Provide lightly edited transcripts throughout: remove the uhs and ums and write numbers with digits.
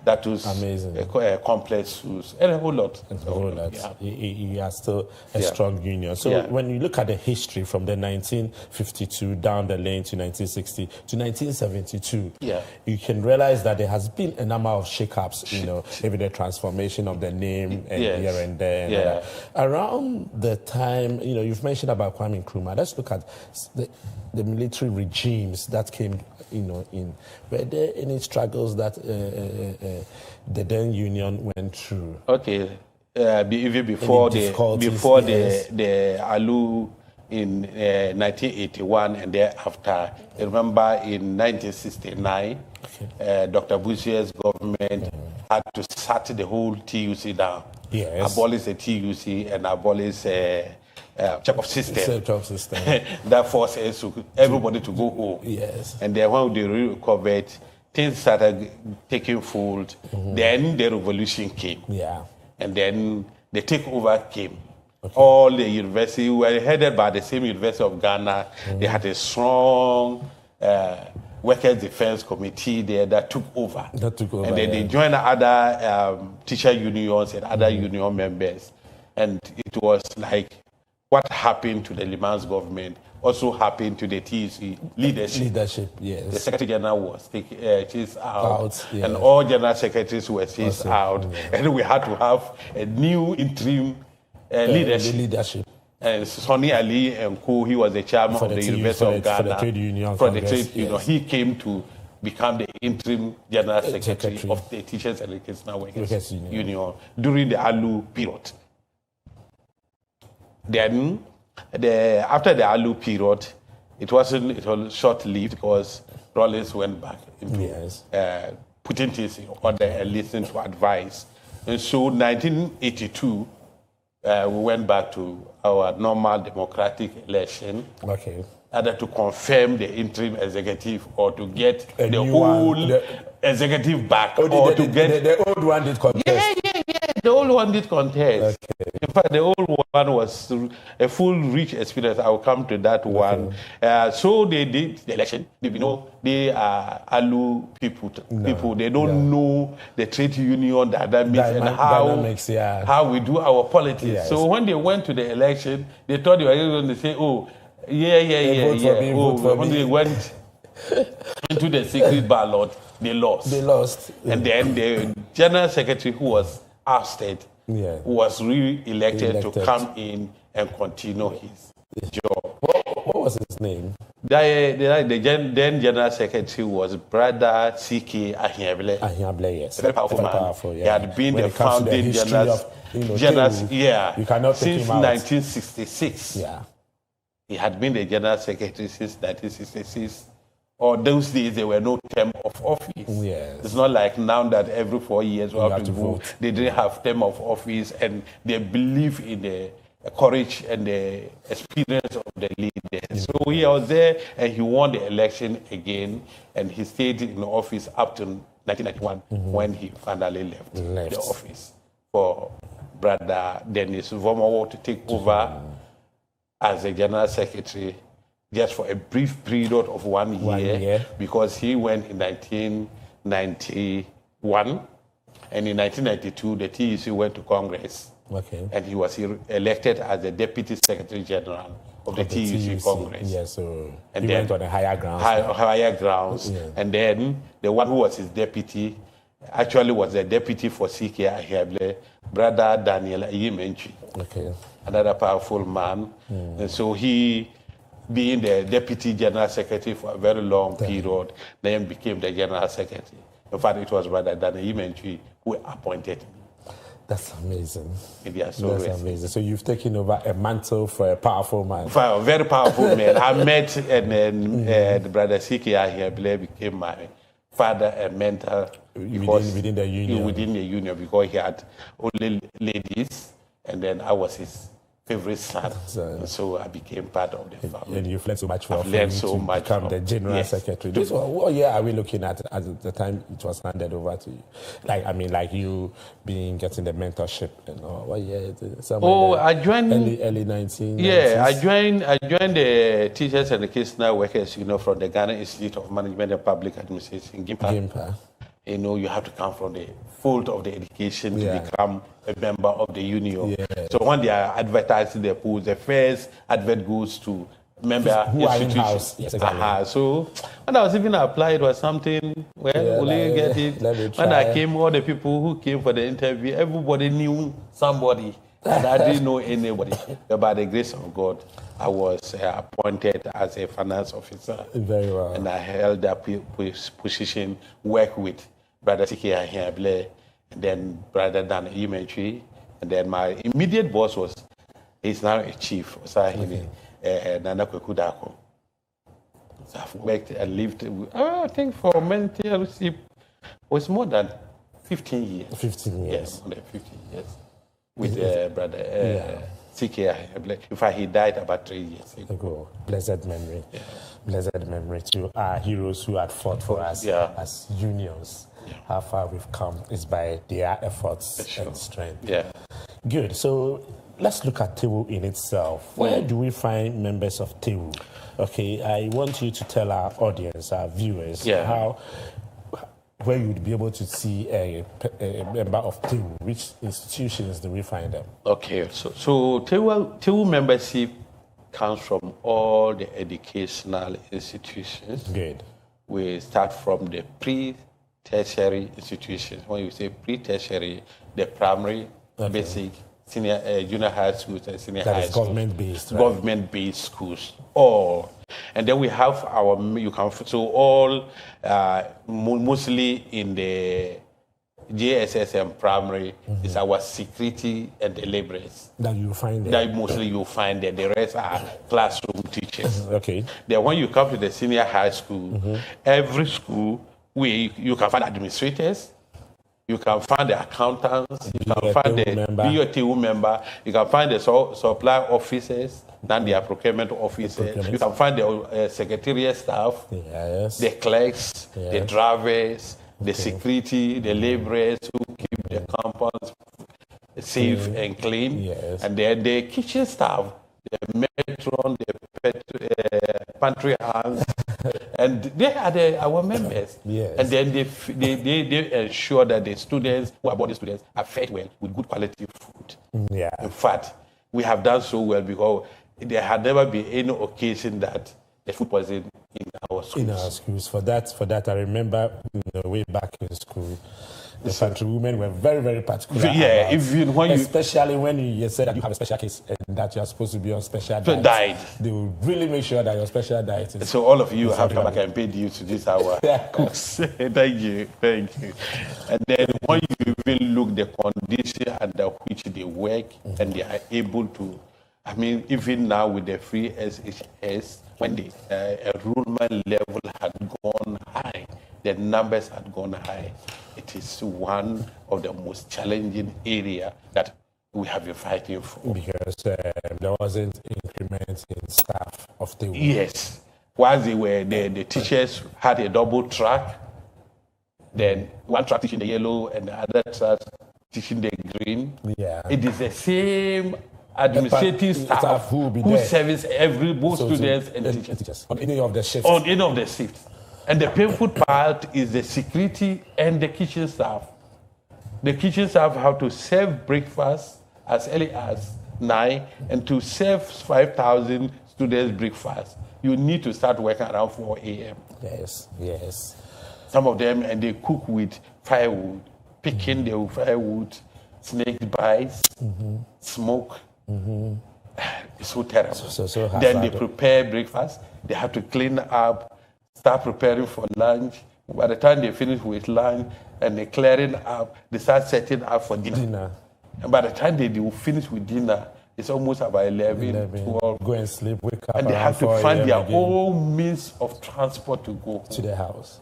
that was amazing. Complex schools, and a whole lot. A whole lot. Yeah. You are still a strong union. So when you look at the history from the 1952 down the lane to 1960 to 1972, you can realize that there has been a number of shake-ups, even the transformation of the name and here and there. Around the time, you've mentioned about Kwame Nkrumah. Let's look at the military regimes that came in. Were there any struggles that the then union went through? Okay, even before the ALU in 1981 and thereafter. I remember in 1969, Dr. Bush's government had to shut the whole TUC down, abolish the TUC and abolish check-off system. That forced everybody to go home. And then when they recovered, things started taking fold. Then the revolution came. And then the takeover came. All the universities were headed by the same University of Ghana. They had a strong Workers' Defense Committee there that took over. And then they joined other teacher unions and other union members. And it was like what happened to the Liman's government also happened to the TUC leadership. The Secretary General was chased out, and all General Secretaries were chased out. And we had to have a new interim leadership. And Sonny Ali and Co, he was the chairman of the University of Ghana. For the trade union. He came to become the interim General Secretary of the Teachers and Educational Workers Union during the ALU period. Then, after the ALU period, it was short-lived because Rollins went back into putting things in order and listening to advice. And so, 1982, we went back to our normal democratic election, either to confirm the interim executive or to get the whole executive back. Or to get the old one did contest. The old one did contest. In fact, the old one was a full rich experience. I will come to that one. So they did the election. They are ALU people. They don't know the trade union dynamics and how we do our politics. So when they went to the election, they thought they were going to say, when they went into the secret ballot, they lost. And then the General Secretary who was ousted was re-elected to come in and continue his job. What was his name? The then General Secretary was Brother C.K. Ahiable. Very powerful man. He had been the founding general since 1966. He had been the General Secretary since 1966. Or those days, there were no term of office. It's not like now that every 4 years we have to vote. They didn't have term of office, and they believe in the courage and the experience of the leaders. So he was there, and he won the election again, and he stayed in office up to 1991 when he finally left the office for Brother Dennis Vomowo to take over as the General Secretary just for a brief period of 1 year, because he went in 1991, and in 1992 the TUC went to Congress, and he was elected as the Deputy Secretary General of the TUC Congress. So and he went on the higher grounds. And then the one who was his deputy actually was the deputy for C.K. Ahiable, Brother Daniel Ayimenchi, another powerful man. And so he, being the Deputy General Secretary for a very long period, then became the General Secretary. In fact, it was Brother Daniel Ayimenchi who appointed me. That's amazing. That's amazing. So you've taken over a mantle for a powerful man. For a very powerful man. I met and then Brother C.K. Ahiable became my father and mentor within the union. Within the union, because he had only ladies, and then I was his favorite son. So I became part of the family. And you've learned so much from him to become the General Secretary. What year are we looking at the time it was handed over to you? Like you getting the mentorship and all. What year? I joined early 1990s. I joined the Teachers and Educational Workers, from the Ghana Institute of Management and Public Administration, GIMPA. you have to come from the fold of the education to become a member of the union. Yes. So when they are advertising their pools, the first advert goes to member who institutions. Are in-house. Yes, exactly. So when I was even applied was something, will you get it? When I came, all the people who came for the interview, everybody knew somebody. And I didn't know anybody. But by the grace of God, I was appointed as a finance officer. Very well. And I held that position, work with Brother T.K. Ahiable, and then Brother Dan Imentry. And then my immediate boss he's now a chief, Nana Kwekudako. So I've worked and lived, I think for mentorship was more than 15 years. 15 years. Yes, more than 15 years. With Brother C.K. In fact, he died about 3 years ago. Blessed memory. Yeah. Blessed memory to our heroes who had fought for us as unions. Yeah. How far we've come is by their efforts and strength. Yeah. Good. So let's look at Tewu in itself. Where do we find members of Tewu? Okay, I want you to tell our audience, our viewers, where you would be able to see a member of Tewu. Which institutions do we find them? Okay, so Tewu membership comes from all the educational institutions. Good. We start from the pre-tertiary institutions. When you say pre-tertiary, the primary, basic, senior, junior high schools and senior high schools. Government-based, right? Government-based schools. All. And then we have mostly in the JSS and primary is our security and the laborers. That you find there. That mostly you find there. The rest are classroom teachers. Okay. Then when you come to the senior high school, every school, you can find administrators, you can find the accountants, you can find the Tewu member, you can find the supply officers, then the procurement officers, you can find the secretariat staff, the clerks, the drivers, the security, the laborers who keep the compounds safe and clean, and then the kitchen staff, the matron, the pantry hands, and they are our members. And then they ensure that the students, who are boarding students, are fed well with good quality food. In fact, we have done so well because there had never been any occasion that the food poisoning in our schools. In our schools. For that, I remember way back in school, the pantry women were very, very particular. Especially when you said that you have a special case and that you are supposed to be on special diet. They will really make sure that your special diet is. So all of you have come back and paid you to this our cooks. Thank you. And then when you even look the condition under which they work and they are able to, even now with the free SHS, when the enrollment level had gone high, the numbers had gone high. It is one of the most challenging area that we have been fighting for. Because there wasn't increment in staff of Tewu. Yes. While the teachers had a double track, then one track teaching the yellow and the other track teaching the green. It is the same administrative staff who service both students and teachers. On any of the shifts. On any of the shifts. And the painful part is the security and the kitchen staff. The kitchen staff have to serve breakfast as early as 9 and to serve 5,000 students breakfast. You need to start working around 4 a.m. Yes. Some of them, and they cook with firewood, picking the firewood, snake bites, smoke. It's so terrible. Then they prepare breakfast. They have to clean up, start preparing for lunch. By the time they finish with lunch and they're clearing up, they start setting up for dinner. And by the time they will finish with dinner, it's almost about 11, 12. Go and sleep, wake up. And they have to find their own means of transport to go to their house.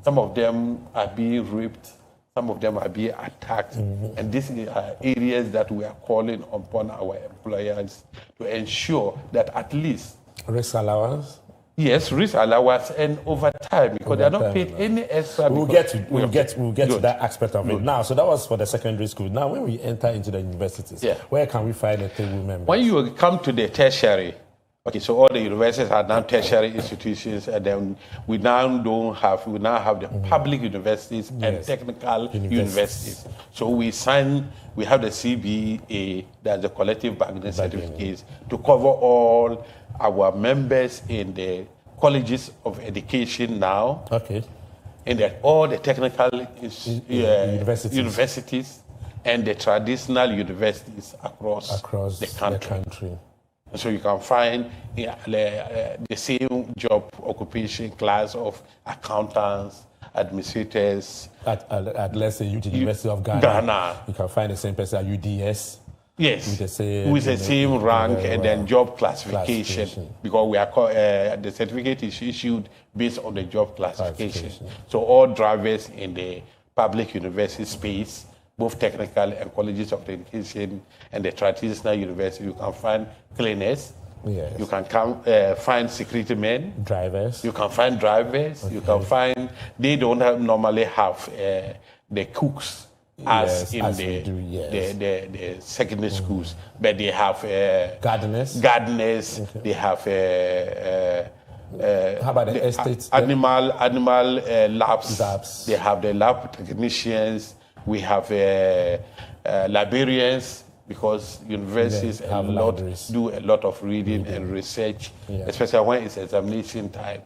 Some of them are being raped. Some of them are being attacked. And these are areas that we are calling upon our employers to ensure that at least... Risk allowance? Yes, risk allowance and overtime, because they are not paid any extra. We'll get to that aspect of it now. So that was for the secondary school. Now, when we enter into the universities, where can we find a Tewu member? When you come to the tertiary, Okay, so all the universities are now tertiary institutions, and then we now have the public universities and technical universities. So we have the CBA, that's the collective bargaining certificates, to cover all our members in the colleges of education now. Okay. And all the technical universities and the traditional universities across the country. So you can find the same job occupation class of accountants, administrators. At let's say University of Ghana. You can find the same person at UDS. Yes, with the same rank and then job classification. Because we are the certificate is issued based on the job classification. So all drivers in the public university space, both technical and colleges of education and the traditional university, you can find cleaners. Yes. You can find security men. Drivers. You can find drivers. Okay. You can find, they don't normally have the cooks as the secondary schools, but they have gardeners. Okay. They have how about the estates? Animal labs. They have the lab technicians. We have librarians, because universities do a lot of reading and research, especially when it's examination time.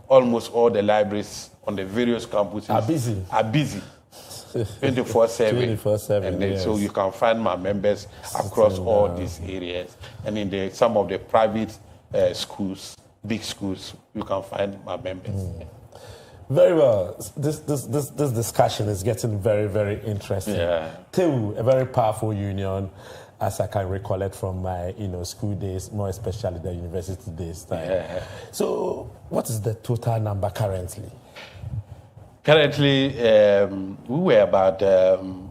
Almost all the libraries on the various campuses are busy. 24/7. And then, so you can find my members across all these areas. And in some of the private schools, big schools, you can find my members. Very well. This discussion is getting very, very interesting. Tewu, a very powerful union, as I can recollect from my school days, more especially the university days time. So what is the total number currently? Currently, we were about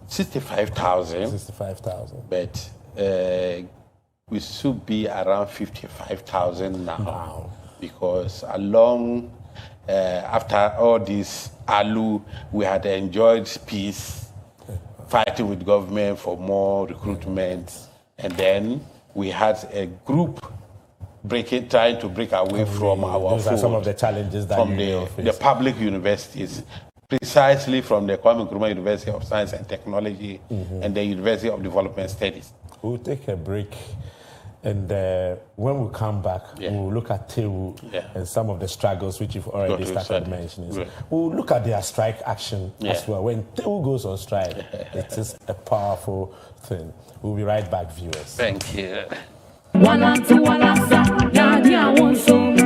65,000. 65,000. But we should be around 55,000 now. Because after all this ALU, we had enjoyed peace, fighting with government for more recruitment. And then we had a group trying to break away from our Those are some of the challenges that from the public universities, precisely from the Kwame Nkrumah University of Science and Technology and the University of Development Studies. We'll take a break, and when we come back, we'll look at Tewu and some of the struggles which you've already started mentioning. We'll look at their strike action as well. When Tewu goes on strike, it is a powerful thing. We'll be right back, viewers. Thank you. Walatu, Walasa, Nadia, Wonso.